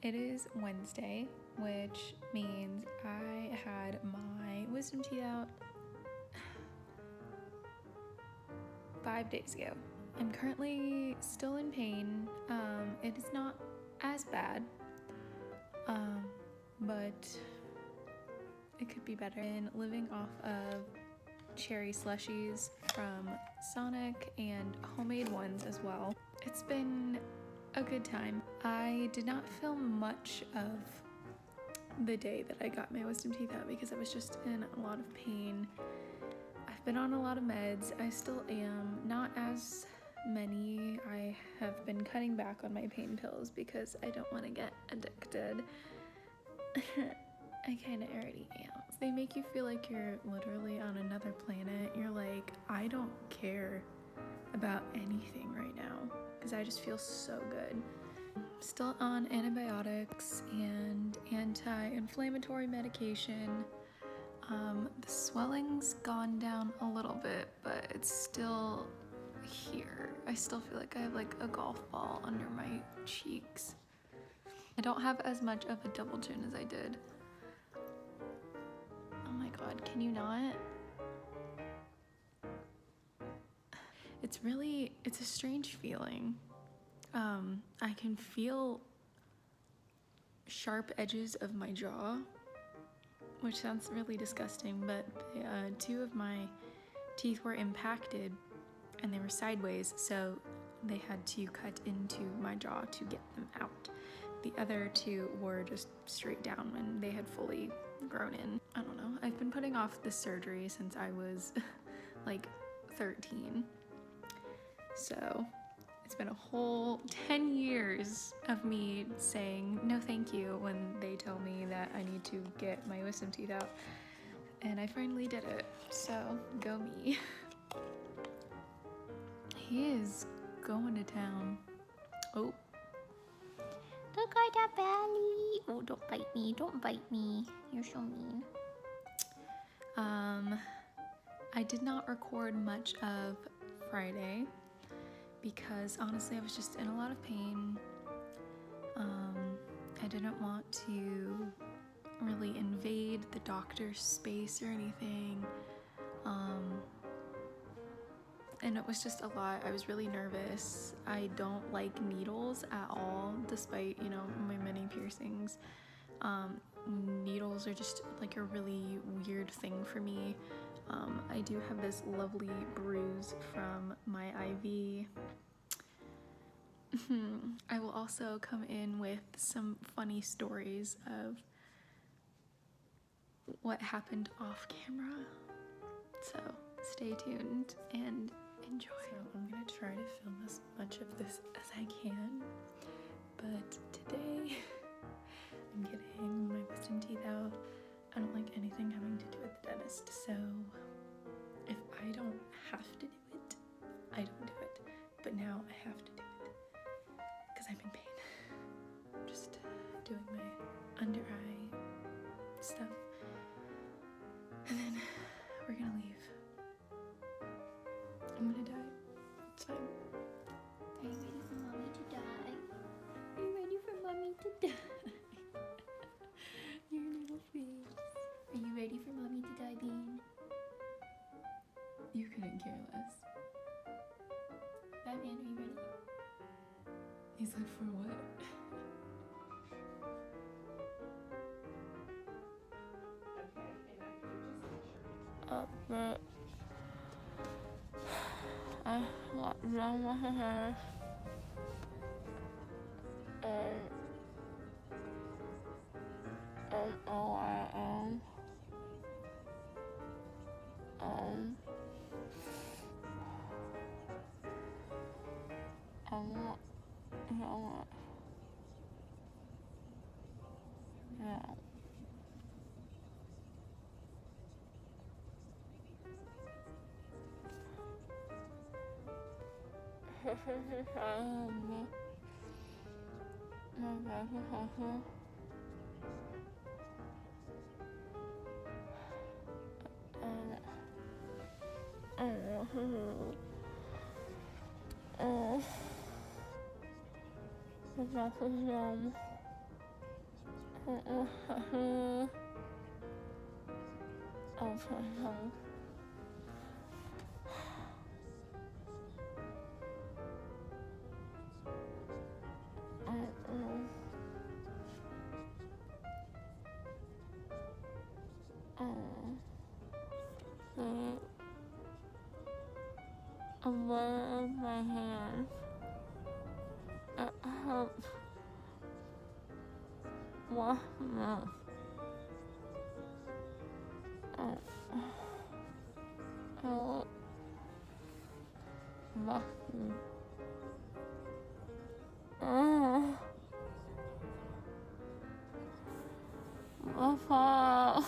It is Wednesday, which means I had my wisdom teeth out 5 days ago. I'm currently still in pain. It is not as bad, but it could be better. And living off of cherry slushies from Sonic and homemade ones as well. It's been a good time. I did not film much of the day that I got my wisdom teeth out because I was just in a lot of pain. I've been on a lot of meds. I still am. Not as many. I have been cutting back on my pain pills because I don't want to get addicted. I kind of already am. They make you feel like you're literally on another planet. You're like, I don't care about anything right now because I just feel so good. Still on antibiotics and anti-inflammatory medication. The swelling's gone down a little bit, but it's still here. I still feel like I have like a golf ball under my cheeks. I don't have as much of a double chin as I did. Oh my god, can you not? It's a strange feeling. I can feel sharp edges of my jaw, which sounds really disgusting, but two of my teeth were impacted and they were sideways, so they had to cut into my jaw to get them out. The other two were just straight down and they had fully grown in. I don't know. I've been putting off this surgery since I was like 13. So it's been a whole 10 years of me saying no thank you when they tell me that I need to get my wisdom teeth out. And I finally did it. So go me. He is going to town. Oh. Look at that belly. Oh, don't bite me. Don't bite me. You're so mean. I did not record much of Friday because honestly I was just in a lot of pain. I didn't want to really invade the doctor's space or anything. And it was just a lot. I was really nervous. I don't like needles at all, despite, you know, my many piercings. Needles are just like a really weird thing for me. I do have this lovely bruise from my IV. I will also come in with some funny stories of what happened off camera. So stay tuned and enjoy. So I'm gonna try to film as much of this as I can, but today I'm getting my wisdom teeth out. I don't like anything having to do with the dentist, so if I don't have to do it, I don't do it. But now I have to do it because I'm in pain. I'm just doing my under eye stuff, and then we're gonna leave. I'm gonna die. It's fine. Are you ready for mommy to die? Are you ready for mommy to die? Your little face. Are you ready for mommy to die, Bean? You couldn't care less. Batman, are you ready? He's like, for what? But I got done with her hair, and all I am, yeah. Above my hands. It helps wash mouth. Help muffin. Papa.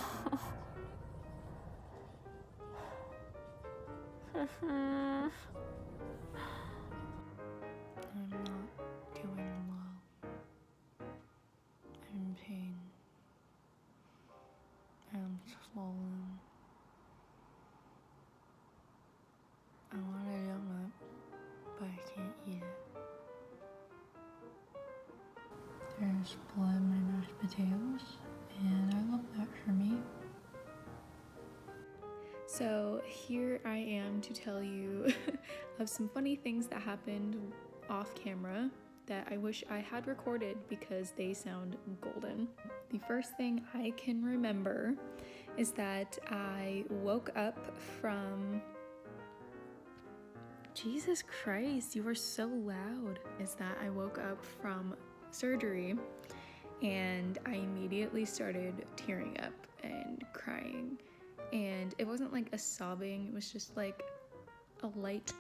I'm not doing well. I'm in pain. I'm swollen. I want to jump up, but I can't eat it. There's blood in my mashed potatoes, and I love that for me. So here I am to tell you of some funny things that happened off camera that I wish I had recorded because they sound golden. The first thing I can remember is that I woke up from... Jesus Christ, you are so loud. Is that I woke up from surgery and I immediately started tearing up and crying. And it wasn't like a sobbing, it was just like a light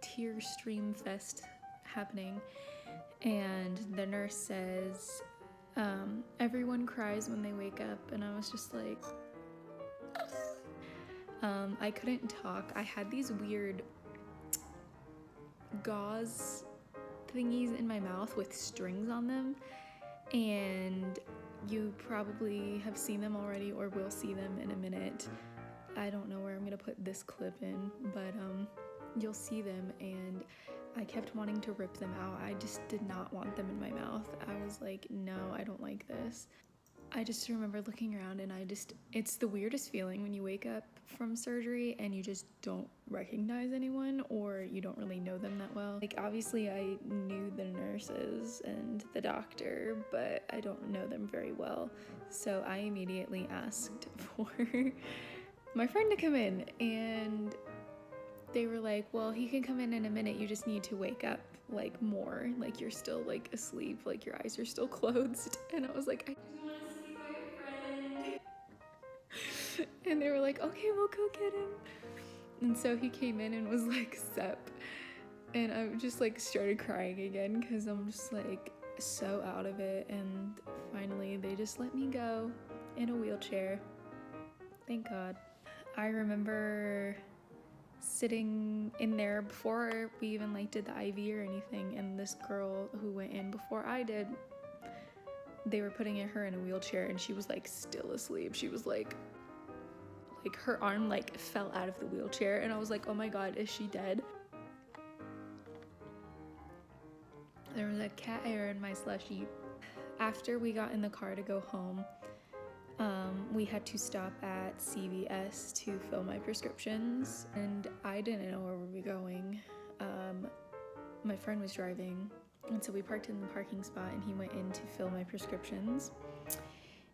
tear stream fest happening. And the nurse says, everyone cries when they wake up. And I was just like, I couldn't talk. I had these weird gauze thingies in my mouth with strings on them. And you probably have seen them already or will see them in a minute. I don't know where I'm gonna put this clip in, but you'll see them, and I kept wanting to rip them out. I just did not want them in my mouth. I was like, no, I don't like this. I just remember looking around and it's the weirdest feeling when you wake up from surgery and you just don't recognize anyone or you don't really know them that well. Like, obviously I knew the nurses and the doctor, but I don't know them very well. So I immediately asked for my friend to come in, and they were like, well, he can come in a minute, you just need to wake up like more, like you're still like asleep, like your eyes are still closed. And I was like, I just want to see my friend. And they were like, okay, we'll go get him. And so he came in and was like, sup. And I just like started crying again because I'm just like so out of it. And finally they just let me go in a wheelchair. Thank God. I remember sitting in there before we even like did the IV or anything, and this girl who went in before I did, they were putting her in a wheelchair and she was like still asleep. She was like her arm like fell out of the wheelchair, and I was like, oh my God, is she dead? There was a cat hair in my slushie. After we got in the car to go home, we had to stop at CVS to fill my prescriptions, and I didn't know where we were going. My friend was driving, and so we parked in the parking spot and he went in to fill my prescriptions.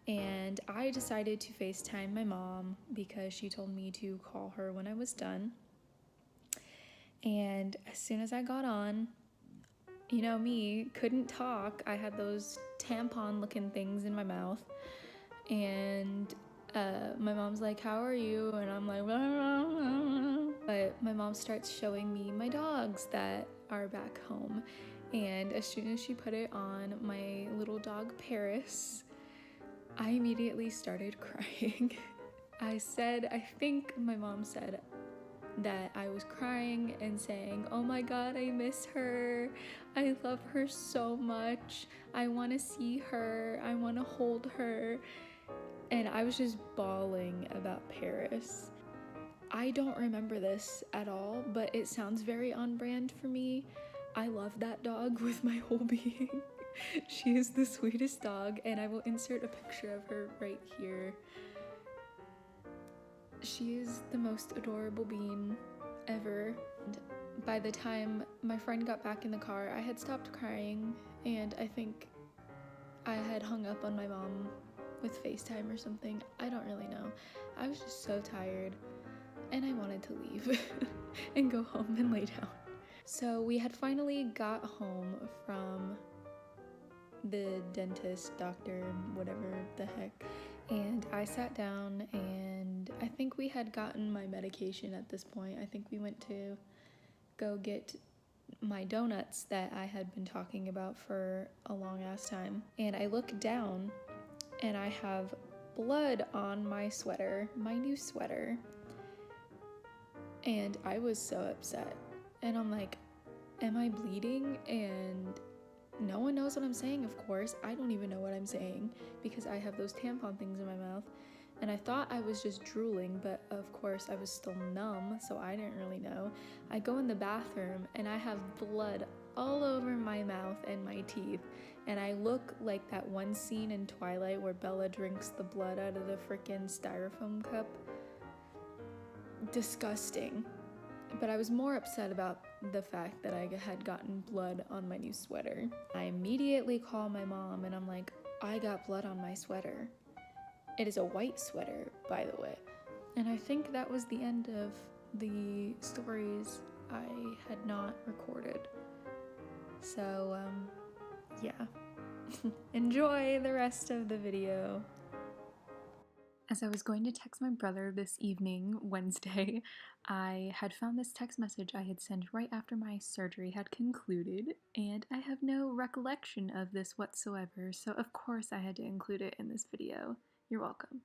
And I decided to FaceTime my mom because she told me to call her when I was done. And as soon as I got on, you know me, couldn't talk. I had those tampon looking things in my mouth. And my mom's like, how are you? And I'm like, blah, blah, blah. But my mom starts showing me my dogs that are back home. And as soon as she put it on my little dog Paris, I immediately started crying. I think my mom said that I was crying and saying, oh my God, I miss her. I love her so much. I want to see her. I want to hold her. And I was just bawling about Paris. I don't remember this at all, but it sounds very on brand for me. I love that dog with my whole being. She is the sweetest dog, and I will insert a picture of her right here. She is the most adorable bean ever. And by the time my friend got back in the car, I had stopped crying, and I think I had hung up on my mom with FaceTime or something. I don't really know. I was just so tired, and I wanted to leave and go home and lay down. So we had finally got home from the dentist, doctor, whatever the heck, and I sat down, and I think we had gotten my medication at this point. I think we went to go get my donuts that I had been talking about for a long ass time, and I look down and I have blood on my sweater, my new sweater, and I was so upset. And I'm like, am I bleeding? And no one knows what I'm saying, of course. I don't even know what I'm saying because I have those tampon things in my mouth. And I thought I was just drooling, but of course I was still numb, so I didn't really know. I go in the bathroom and I have blood all over my mouth and my teeth. And I look like that one scene in Twilight where Bella drinks the blood out of the freaking styrofoam cup. Disgusting. But I was more upset about the fact that I had gotten blood on my new sweater. I immediately call my mom and I'm like, I got blood on my sweater. It is a white sweater, by the way. And I think that was the end of the stories I had not recorded. So, yeah. Enjoy the rest of the video. As I was going to text my brother this evening, Wednesday, I had found this text message I had sent right after my surgery had concluded, and I have no recollection of this whatsoever, so of course I had to include it in this video. You're welcome.